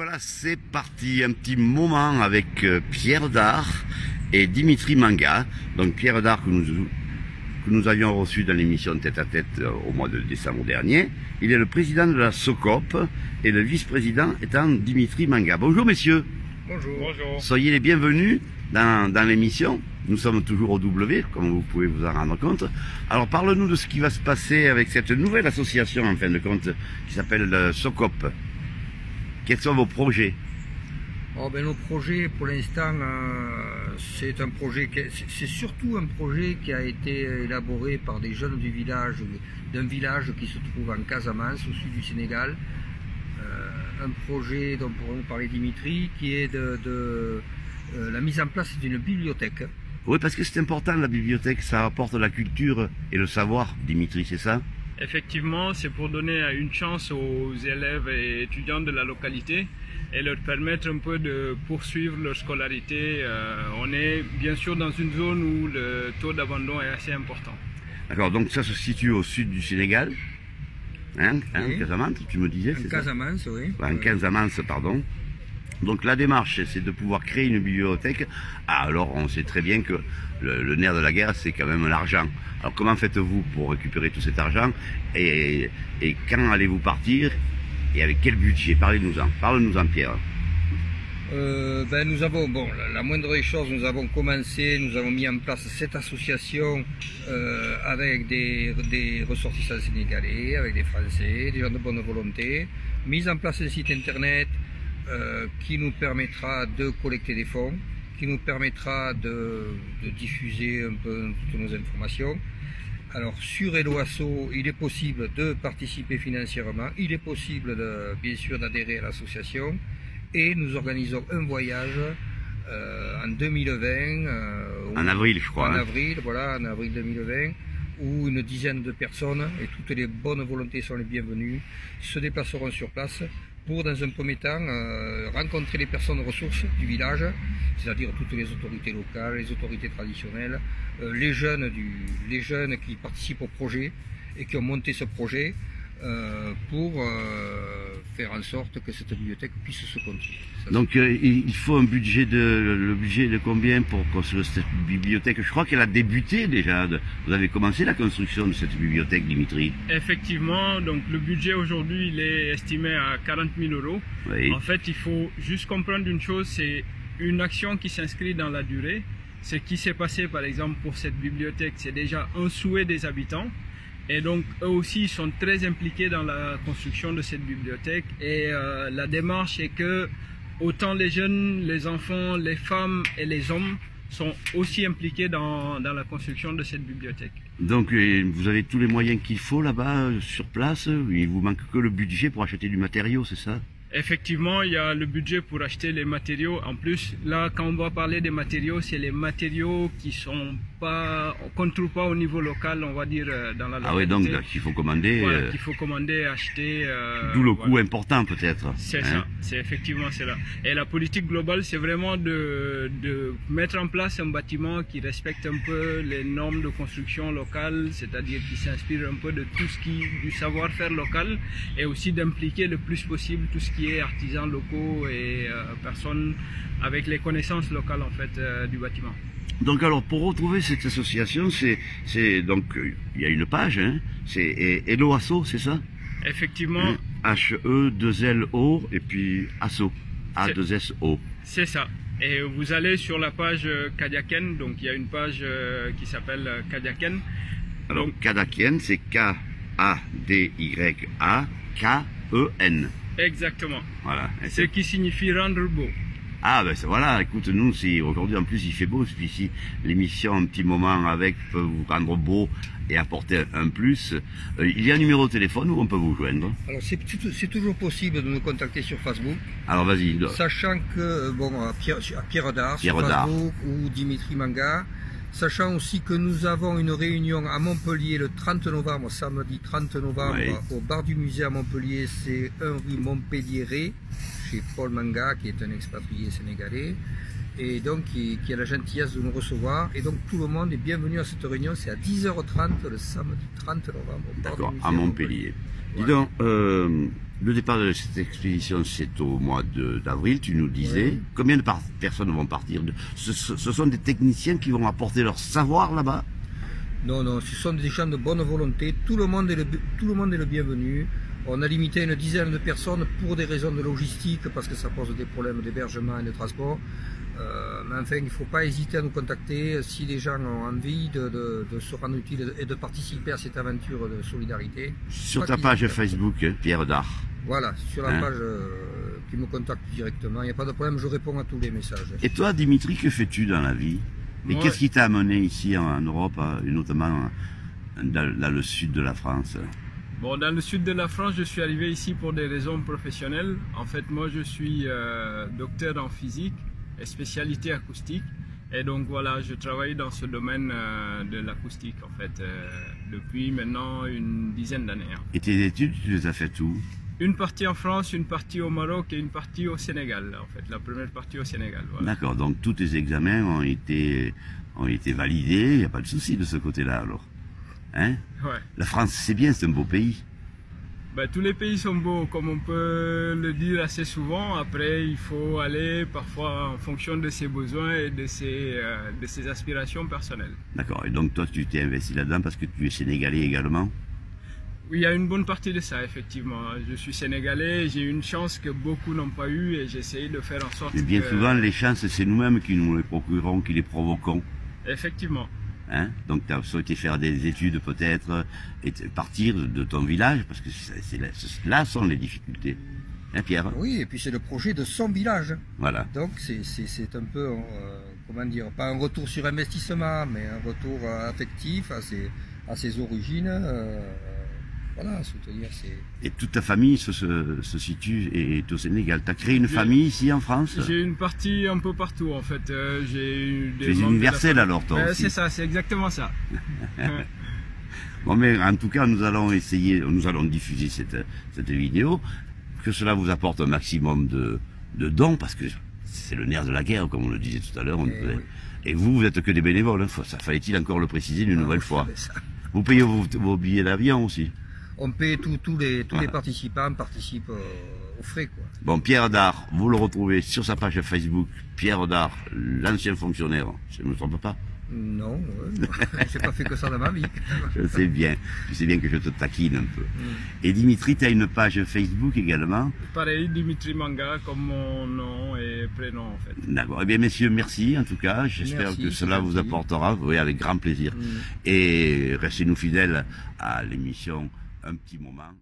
Voilà, c'est parti, un petit moment avec Pierre Dard et Dimitri Manga. Donc Pierre Dard que nous avions reçu dans l'émission Tête à Tête au mois de décembre dernier. Il est le président de la SOCOP et le vice-président étant Dimitri Manga. Bonjour messieurs. Bonjour. Bonjour. Soyez les bienvenus dans l'émission. Nous sommes toujours au W, comme vous pouvez vous en rendre compte. Alors parle-nous de ce qui va se passer avec cette nouvelle association en fin de compte qui s'appelle SOCOP. Quels sont vos projets? Nos projets, pour l'instant, c'est surtout un projet qui a été élaboré par des jeunes d'un village qui se trouve en Casamance, au sud du Sénégal. Un projet dont pourra nous parler Dimitri, qui est la mise en place d'une bibliothèque. Oui, parce que c'est important la bibliothèque, ça apporte la culture et le savoir, Dimitri, c'est ça? Effectivement, c'est pour donner une chance aux élèves et étudiants de la localité et leur permettre un peu de poursuivre leur scolarité. On est bien sûr dans une zone où le taux d'abandon est assez important. D'accord, donc ça se situe au sud du Sénégal, oui. Casamance, tu me disais, c'est ça? Casamance, oui. En Casamance, pardon. Donc la démarche, c'est de pouvoir créer une bibliothèque. Ah, alors on sait très bien que le nerf de la guerre, c'est quand même l'argent. Alors comment faites-vous pour récupérer tout cet argent et quand allez-vous partir et avec quel budget? Parle-nous-en Pierre. Nous avons, la moindre des choses, nous avons mis en place cette association avec des ressortissants sénégalais, avec des Français, des gens de bonne volonté, mise en place un site internet qui nous permettra de collecter des fonds, qui nous permettra de diffuser un peu toutes nos informations. Alors sur Eloasso, il est possible de participer financièrement, il est possible bien sûr d'adhérer à l'association et nous organisons un voyage en 2020. En avril je crois. En avril 2020, où une dizaine de personnes, et toutes les bonnes volontés sont les bienvenues, se déplaceront sur place pour, dans un premier temps, rencontrer les personnes ressources du village, c'est-à-dire toutes les autorités locales, les autorités traditionnelles, les jeunes qui participent au projet et qui ont monté ce projet pour faire en sorte que cette bibliothèque puisse se continuer. Donc il faut le budget de combien pour construire cette bibliothèque? Je crois qu'elle a débuté déjà. Vous avez commencé la construction de cette bibliothèque, Dimitri? Effectivement, donc le budget aujourd'hui il est estimé à 40 000 €. Oui. En fait, il faut juste comprendre une chose, c'est une action qui s'inscrit dans la durée. Ce qui s'est passé par exemple pour cette bibliothèque, c'est déjà un souhait des habitants. Et donc eux aussi sont très impliqués dans la construction de cette bibliothèque et la démarche est que autant les jeunes, les enfants, les femmes et les hommes sont aussi impliqués dans la construction de cette bibliothèque. Donc vous avez tous les moyens qu'il faut là-bas, sur place, il vous manque que le budget pour acheter du matériau, c'est ça? Effectivement, il y a le budget pour acheter les matériaux. En plus, là, quand on va parler des matériaux, c'est les matériaux qu'on ne trouve pas au niveau local, on va dire, dans la localité. Ah oui, donc qu'il faut commander. Voilà, qu'il faut commander, acheter. D'où le coût important peut-être. C'est ça, c'est effectivement cela. Et la politique globale, c'est vraiment de mettre en place un bâtiment qui respecte un peu les normes de construction locale, c'est-à-dire qui s'inspire un peu de tout ce du savoir-faire local, et aussi d'impliquer le plus possible tout ce qui est artisans locaux et personnes avec les connaissances locales en fait du bâtiment. Donc alors pour retrouver cette association, donc il y a une page, c'est Eloasso, c'est ça? Effectivement. H-E-2-L-O et puis Asso, A-2-S-O. C'est ça. Et vous allez sur la page Kadiaken, donc il y a une page qui s'appelle Kadiaken. Alors Kadiaken, c'est K-A-D-Y-A-K-E-N. Exactement. Voilà. Ce qui signifie rendre beau. Ah ben voilà, écoute, nous, si aujourd'hui en plus il fait beau, puis si l'émission Un petit moment avec peut vous rendre beau et apporter un plus, il y a un numéro de téléphone où on peut vous joindre? Alors c'est toujours possible de nous contacter sur Facebook. Alors vas-y. Sachant que, Pierre Dard sur Facebook ou Dimitri Manga. Sachant aussi que nous avons une réunion à Montpellier le 30 novembre, samedi 30 novembre, oui, au bar du musée à Montpellier, c'est 1 rue Montpellier, chez Paul Manga, qui est un expatrié sénégalais, et donc qui a la gentillesse de nous recevoir. Et donc tout le monde est bienvenu à cette réunion, c'est à 10h30 le samedi 30 novembre. D'accord, à Montpellier. Dis donc, Le départ de cette expédition, c'est au mois d'avril, tu nous disais. Oui. Combien de personnes vont partir? Ce sont des techniciens qui vont apporter leur savoir là-bas? Non, non, ce sont des gens de bonne volonté. Tout le monde est le bienvenu. On a limité une dizaine de personnes pour des raisons de logistique, parce que ça pose des problèmes d'hébergement et de transport. Mais enfin, il ne faut pas hésiter à nous contacter si les gens ont envie de se rendre utile et de participer à cette aventure de solidarité. Sur ta page Facebook, Pierre Dard. Voilà, sur la page qui me contacte directement. Il n'y a pas de problème, je réponds à tous les messages. Et toi, Dimitri, que fais-tu dans la vie? Et Moi, qu'est-ce qui t'a amené ici en Europe, et notamment dans le sud de la France? Bon, dans le sud de la France, je suis arrivé ici pour des raisons professionnelles. En fait, moi, je suis docteur en physique et spécialité acoustique. Et donc voilà, je travaille dans ce domaine de l'acoustique en fait depuis maintenant une dizaine d'années. Et tes études, tu les as faites où? Une partie en France, une partie au Maroc et une partie au Sénégal en fait. La première partie au Sénégal. Voilà. D'accord, donc tous tes examens ont été validés, il n'y a pas de souci de ce côté-là alors. Hein? Ouais. La France, c'est bien, c'est un beau pays. Ben, tous les pays sont beaux, comme on peut le dire assez souvent. Après, il faut aller parfois en fonction de ses besoins et de ses aspirations personnelles. D'accord, et donc toi, tu t'es investi là-dedans parce que tu es sénégalais également? Oui, il y a une bonne partie de ça, effectivement. Je suis sénégalais, j'ai eu une chance que beaucoup n'ont pas eue et j'essaye de faire en sorte Mais bien que... souvent, les chances, c'est nous-mêmes qui nous les procurons, qui les provoquons. Effectivement. Hein? Donc tu as souhaité faire des études peut-être et partir de ton village parce que là sont les difficultés. Hein, Pierre? Oui, et puis c'est le projet de son village. Voilà. Donc c'est un peu, comment dire, pas un retour sur investissement, mais un retour affectif à ses origines. Voilà, soutenir ses... Et toute ta famille se situe et est au Sénégal. Tu as créé une famille ici en France? J'ai une partie un peu partout en fait. J'ai eu des Tu es universel alors toi aussi. C'est ça, c'est exactement ça. Bon, mais en tout cas, nous allons diffuser cette vidéo, que cela vous apporte un maximum de dons, parce que c'est le nerf de la guerre, comme on le disait tout à l'heure. Et vous êtes que des bénévoles, hein. Ça fallait-il encore le préciser une nouvelle fois. Vous payez vos billets d'avion aussi? On paie tous les participants participent aux frais, quoi. Bon, Pierre Dard, vous le retrouvez sur sa page Facebook, Pierre Dard, l'ancien fonctionnaire, je ne me trompe pas? Non, j'ai pas fait que ça dans ma vie. Je sais bien, tu sais bien que je te taquine un peu. Et Dimitri, tu as une page Facebook également? Pareil, Dimitri Manga, comme mon nom et prénom en fait. D'accord. Eh bien, messieurs, merci en tout cas. J'espère que cela vous apportera, oui, avec grand plaisir. Et restez-nous fidèles à l'émission Un petit moment.